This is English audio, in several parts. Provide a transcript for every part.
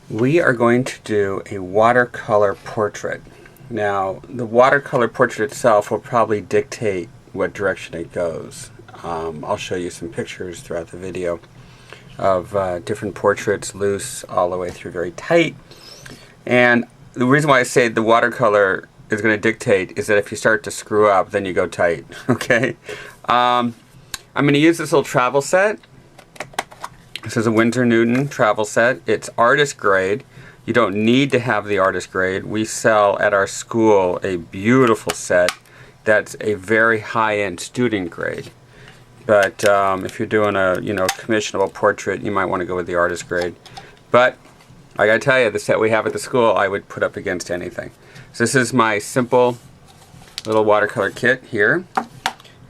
We are going to do a watercolor portrait. Now, the watercolor portrait itself will probably dictate what direction it goes. I'll show you some pictures throughout the video of different portraits, loose all the way through very tight. And the reason why I say the watercolor is going to dictate is that if you start to screw up, then you go tight. Okay? I'm going to use this little travel set. This is a Winsor Newton travel set. It's artist grade. You don't need to have the artist grade. We sell at our school a beautiful set that's a very high-end student grade. But if you're doing a commissionable portrait, you might want to go with the artist grade. But I gotta tell you, the set we have at the school, I would put up against anything. So this is my simple little watercolor kit here,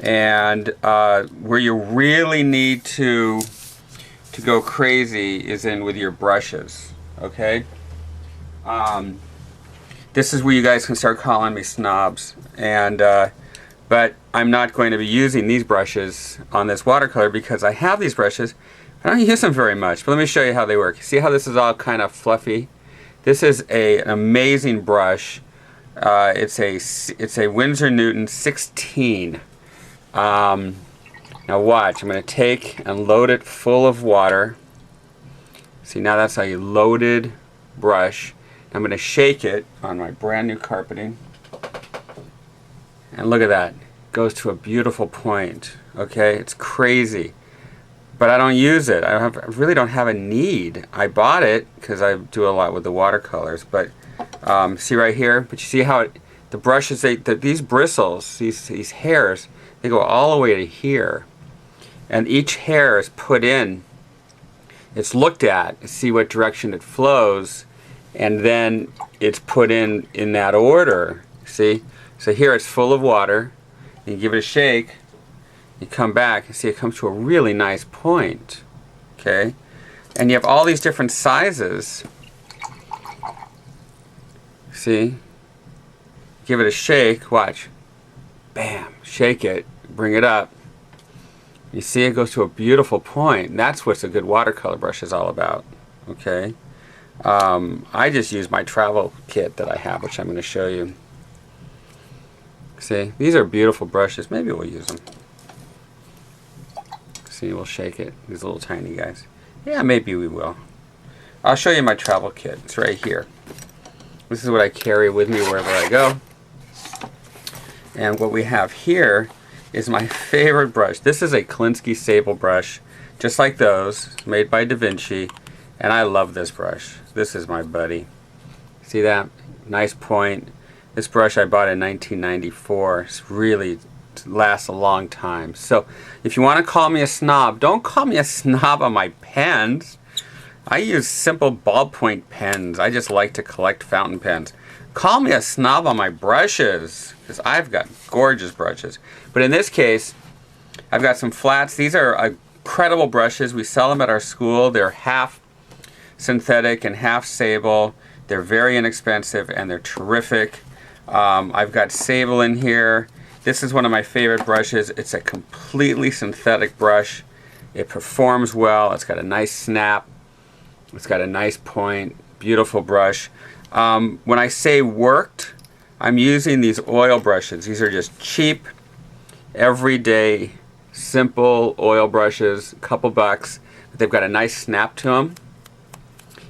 and where you really need to go crazy is in with your brushes. Okay. This is where you guys can start calling me snobs, and but I'm not going to be using these brushes on this watercolor because I have these brushes. I don't use them very much, but let me show you how they work. See how this is all kind of fluffy? This is an amazing brush. It's a Winsor Newton 16. Now watch, I'm going to take and load it full of water. See, now that's a loaded brush. I'm going to shake it on my brand new carpeting. And look at that. It goes to a beautiful point. Okay, it's crazy. But I don't use it. I really don't have a need. I bought it because I do a lot with the watercolors. But see right here? But you see how the brushes, these bristles, these hairs, they go all the way to here. And each hair is put in, it's looked at to see what direction it flows, and then it's put in that order. See? So here it's full of water. You give it a shake, you come back, and see it comes to a really nice point. Okay? And you have all these different sizes. See? Give it a shake, watch. Bam, shake it, bring it up. You see it goes to a beautiful point. That's what a good watercolor brush is all about. Okay? I just use my travel kit that I have, which I'm going to show you. See? These are beautiful brushes. Maybe we'll use them. See, we'll shake it. These little tiny guys. Yeah, maybe we will. I'll show you my travel kit. It's right here. This is what I carry with me wherever I go. And what we have here is my favorite brush. This is a Kolinsky Sable brush, just like those, made by Da Vinci, and I love this brush. This is my buddy. See that? Nice point. This brush I bought in 1994. It's really lasts a long time. So if you want to call me a snob, don't call me a snob on my pens. I use simple ballpoint pens. I just like to collect fountain pens. Call me a snob on my brushes, because I've got gorgeous brushes. But in this case, I've got some flats. These are incredible brushes. We sell them at our school. They're half synthetic and half sable. They're very inexpensive and they're terrific. I've got sable in here. This is one of my favorite brushes. It's a completely synthetic brush. It performs well. It's got a nice snap. It's got a nice point. Beautiful brush. When I say worked, I'm using these oil brushes. These are just cheap, everyday, simple oil brushes, a couple bucks. But they've got a nice snap to them.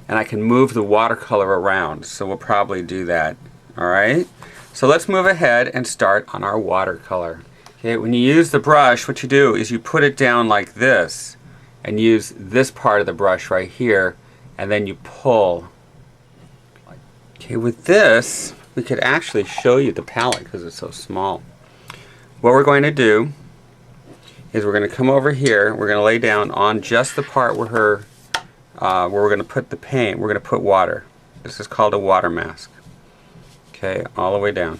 And I can move the watercolor around, so we'll probably do that. Alright? So let's move ahead and start on our watercolor. Okay, when you use the brush, what you do is you put it down like this and use this part of the brush right here, and then you pull. Okay, with this, we could actually show you the palette because it's so small. What we're going to do is we're going to come over here, we're going to lay down on just the part where we're going to put the paint, we're going to put water. This is called a water mask. Okay, all the way down.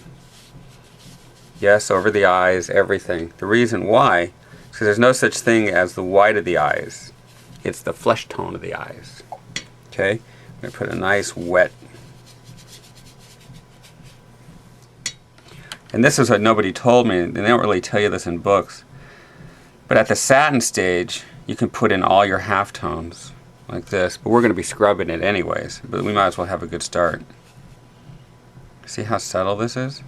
Yes, over the eyes, everything. The reason why is because there's no such thing as the white of the eyes. It's the flesh tone of the eyes. Okay, I'm going to put a nice wet. And this is what nobody told me. They don't really tell you this in books. But at the satin stage, you can put in all your halftones. like this, but we're going to be scrubbing it anyways, but we might as well have a good start. See how subtle this is?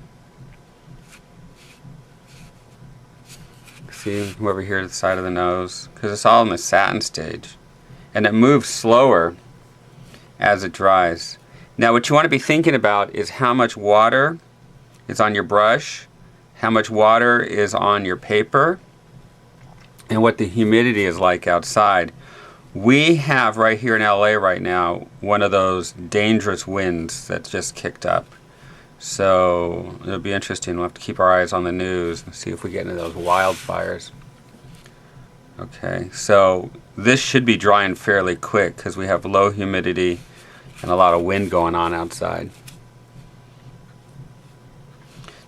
See over here to the side of the nose, because it's all in the satin stage, and it moves slower as it dries. Now what you want to be thinking about is how much water is on your brush, how much water is on your paper, and what the humidity is like outside. We have right here in LA right now one of those dangerous winds that's just kicked up. So it'll be interesting. We'll have to keep our eyes on the news and see if we get into those wildfires. Okay, so this should be drying fairly quick because we have low humidity and a lot of wind going on outside.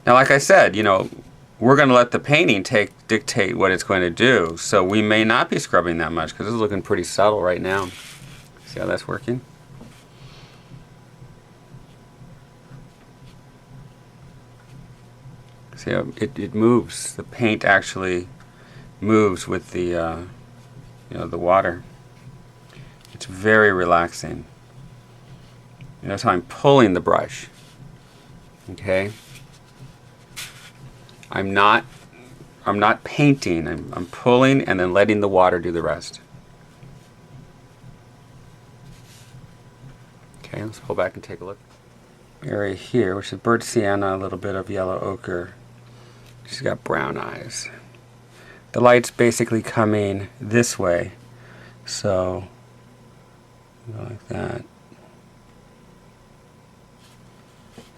Now, like I said, you know, we're going to let the painting dictate what it's going to do. So we may not be scrubbing that much because it's looking pretty subtle right now. See how that's working? See how it moves. The paint actually moves with the you know, the water. It's very relaxing. You notice how I'm pulling the brush. Okay. I'm not painting. I'm pulling and then letting the water do the rest. Okay, let's pull back and take a look. Area here, which is burnt sienna, a little bit of yellow ochre. She's got brown eyes. The light's basically coming this way, so go like that.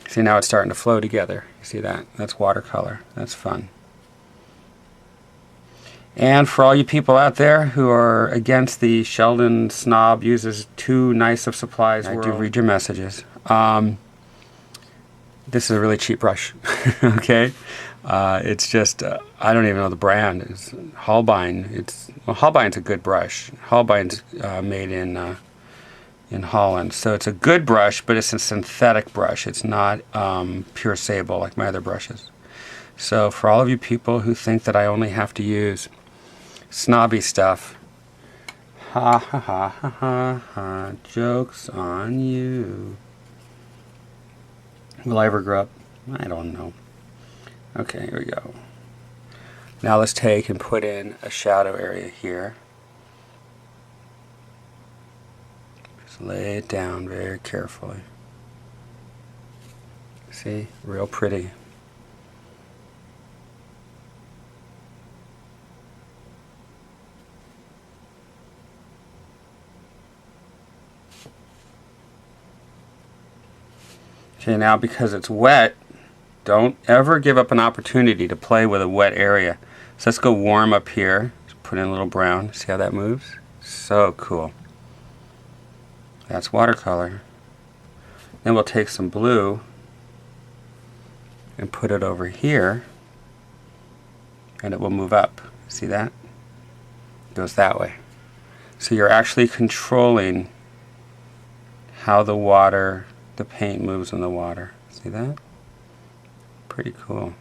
See, now it's starting to flow together. You see that? That's watercolor. That's fun. And for all you people out there who are against the Sheldon snob uses too nice of supplies, I do read your messages. This is a really cheap brush. Okay, it's just I don't even know the brand. It's Holbein. Holbein's a good brush. Holbein's made in Holland, so it's a good brush, but it's a synthetic brush. It's not pure sable like my other brushes. So for all of you people who think that I only have to use snobby stuff, ha ha ha ha ha ha, joke's on you. Will I ever grow up? I don't know. Okay, here we go. Now let's take and put in a shadow area here. Just lay it down very carefully. See? Real pretty. Okay, now because it's wet, don't ever give up an opportunity to play with a wet area. So let's go warm up here. Just put in a little brown. See how that moves? So cool. That's watercolor. Then we'll take some blue and put it over here, and it will move up. See that? It goes that way. So you're actually controlling how the paint moves in the water. See that? Pretty cool.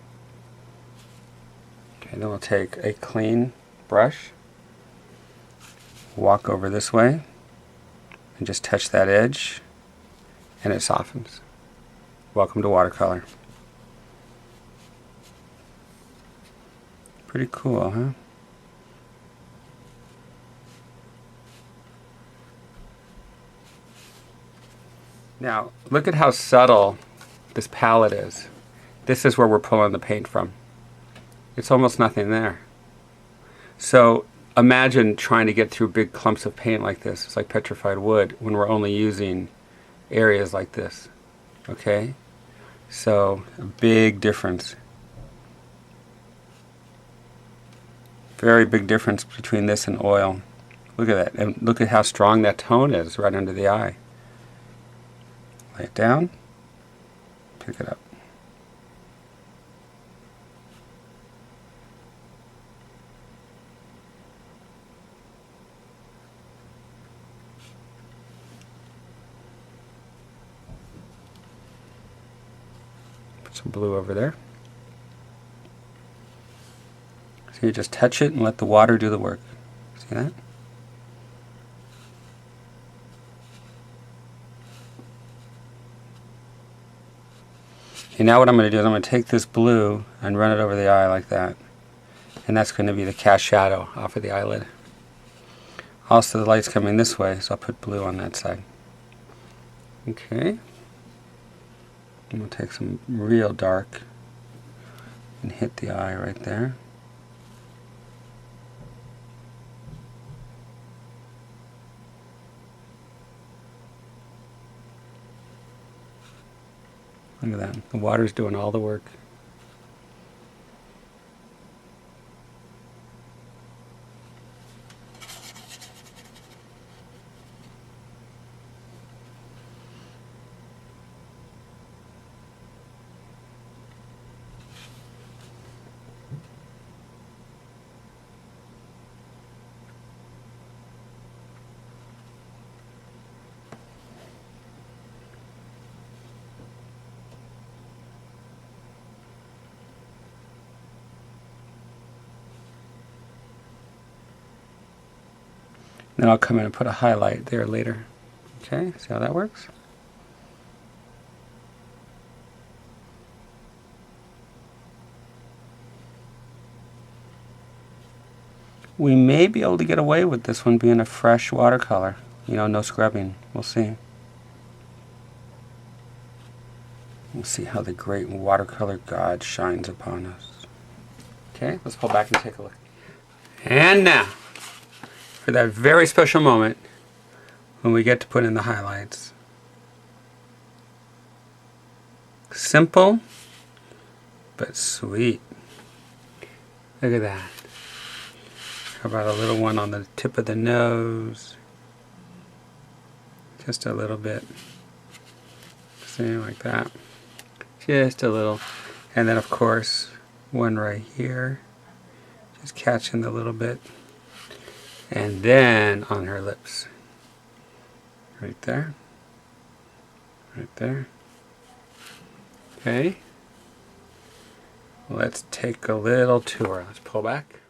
Okay, then we'll take a clean brush, walk over this way, and just touch that edge, and it softens. Welcome to watercolor. Pretty cool, huh? Now, look at how subtle this palette is. This is where we're pulling the paint from. It's almost nothing there. So imagine trying to get through big clumps of paint like this. It's like petrified wood when we're only using areas like this. Okay? So, a big difference. Very big difference between this and oil. Look at that. And look at how strong that tone is right under the eye. Lay it down, pick it up. Put some blue over there. So you just touch it and let the water do the work. See that? Okay, now what I'm going to do is I'm going to take this blue and run it over the eye like that. And that's going to be the cast shadow off of the eyelid. Also, the light's coming this way, so I'll put blue on that side. Okay. I'm going to take some real dark and hit the eye right there. Look at that. The water's doing all the work. Then I'll come in and put a highlight there later. Okay, see how that works? We may be able to get away with this one being a fresh watercolor. You know, no scrubbing. We'll see. We'll see how the great watercolor God shines upon us. Okay, let's pull back and take a look. And now, for that very special moment when we get to put in the highlights. Simple, but sweet. Look at that. How about a little one on the tip of the nose? Just a little bit. See, like that. Just a little. And then, of course, one right here. Just catching the little bit. And then on her lips. Right there. Right there. Okay. Let's take a little tour. Let's pull back.